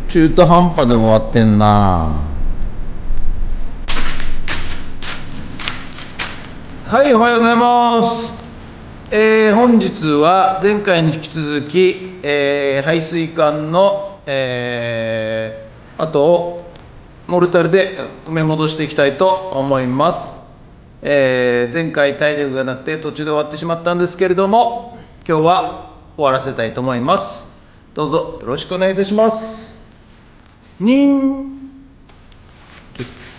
中途半端で終わってんな。はい、おはようございます。本日は前回に引き続き、排水管の、跡をモルタルで埋め戻していきたいと思います。前回体力がなくて途中で終わってしまったんですけれども、今日は終わらせたいと思います。どうぞよろしくお願いいたします。キッズ。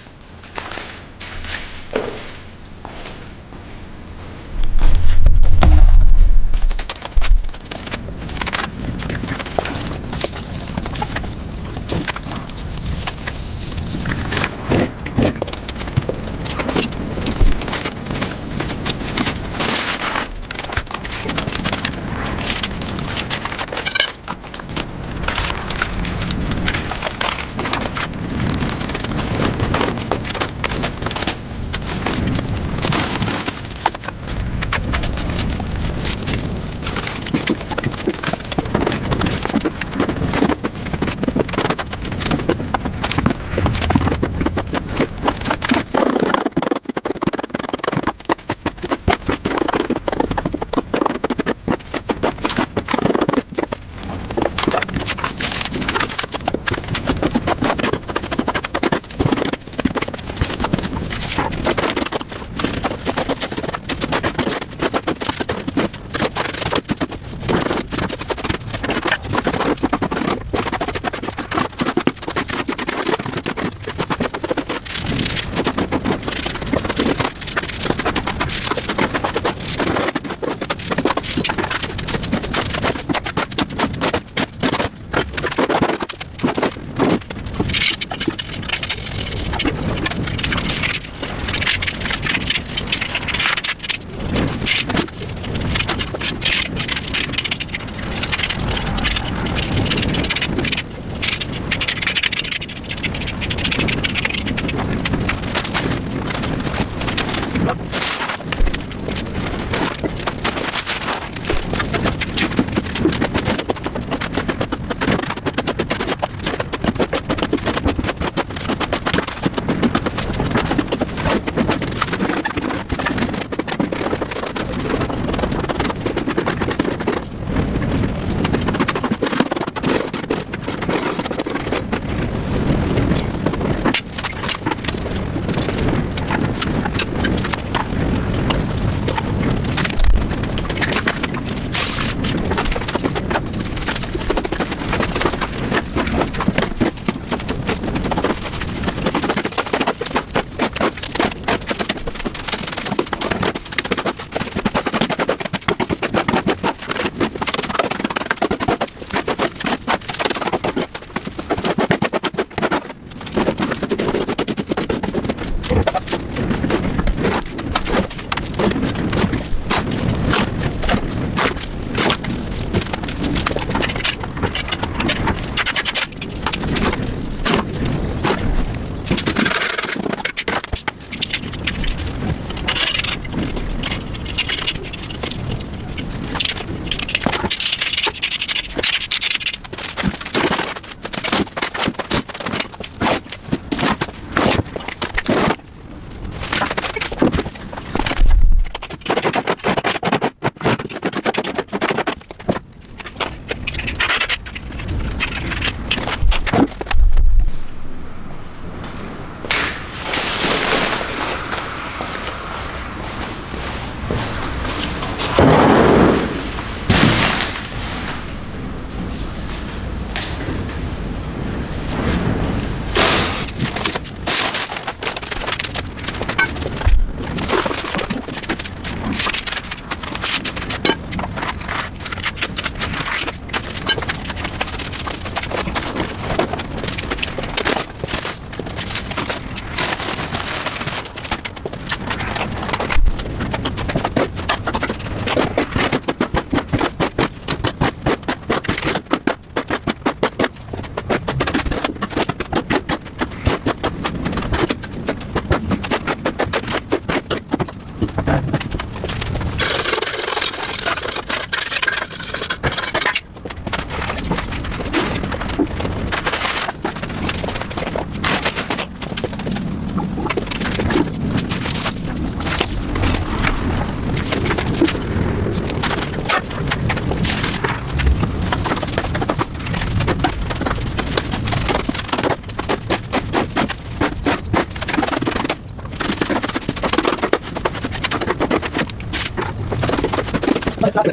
強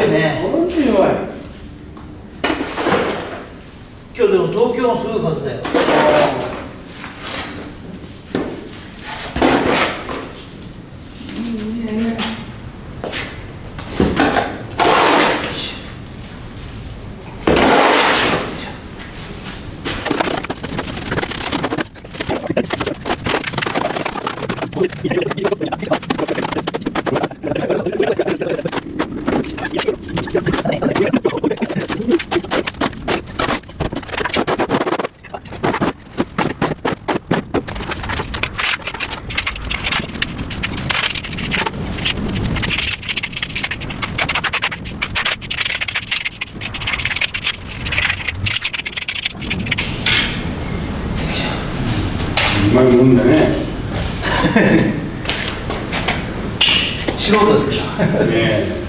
いね。今日でも東京もすごい風だよ。うまいもんだね。素人ですけど。ね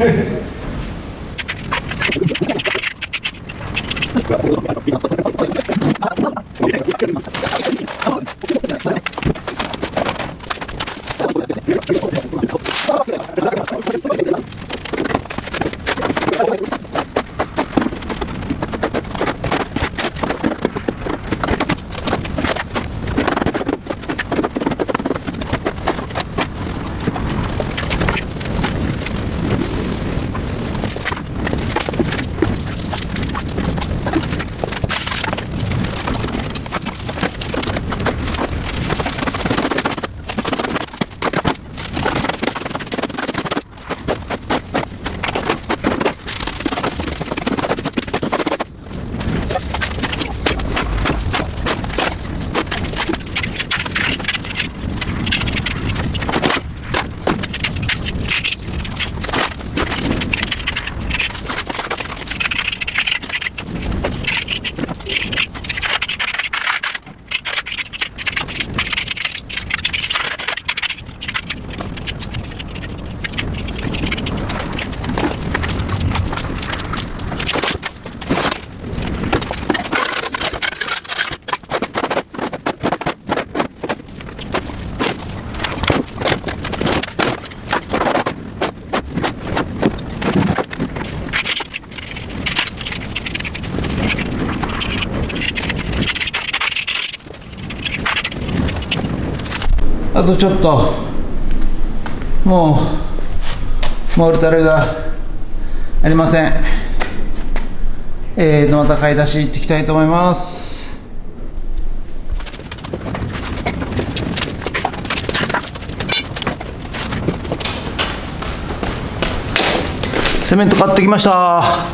あとちょっと、もうモルタルがありません。また買い出し行ってきたいと思います。セメント買ってきました。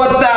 終わった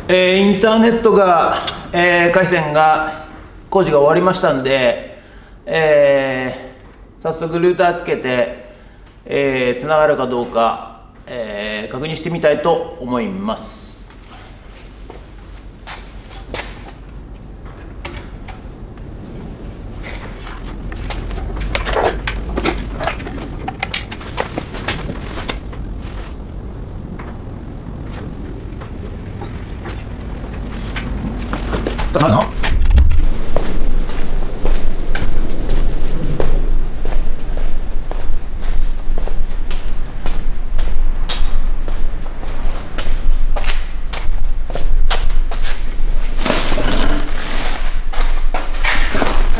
インターネットが、回線が工事が終わりましたんで、早速ルーターつけて、つながるかどうか、確認してみたいと思います。かな？よ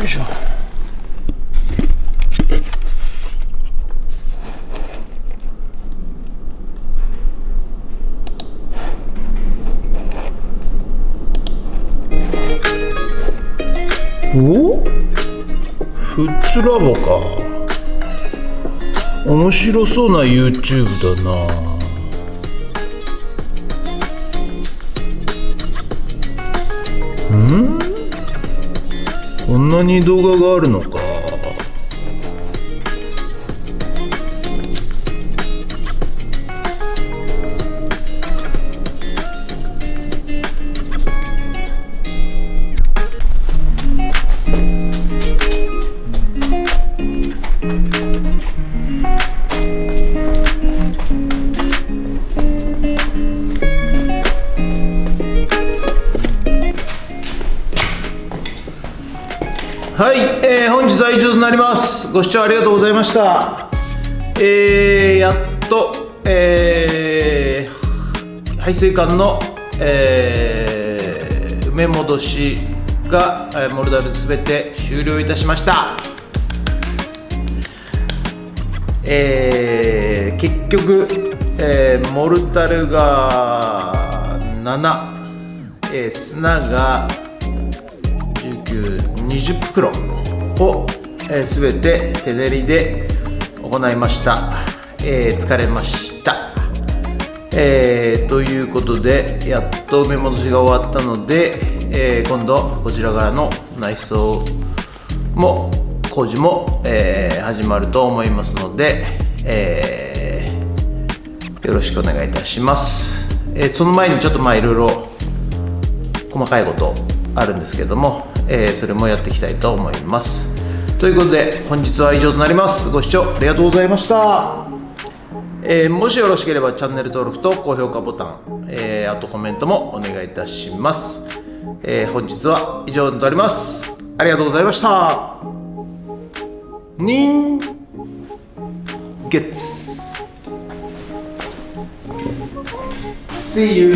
いしょ。お？フッツラボか。面白そうな YouTube だな。こんなに動画があるのか。はい、本日は以上となります。ご視聴ありがとうございました。やっと、排水管の、埋め戻しがモルタルすべて終了いたしました。結局、モルタルが7、砂が19、20袋をすべて手練りで行いました。疲れました。ということで、やっと埋め戻しが終わったので、今度こちら側の内装も工事も、始まると思いますので、よろしくお願いいたします。その前にちょっといろいろ細かいことあるんですけれども、それもやっていきたいと思います。ということで本日は以上となります。ご視聴ありがとうございました。もしよろしければチャンネル登録と高評価ボタン、あとコメントもお願いいたします。本日は以上となります。ありがとうございました。人月 See you.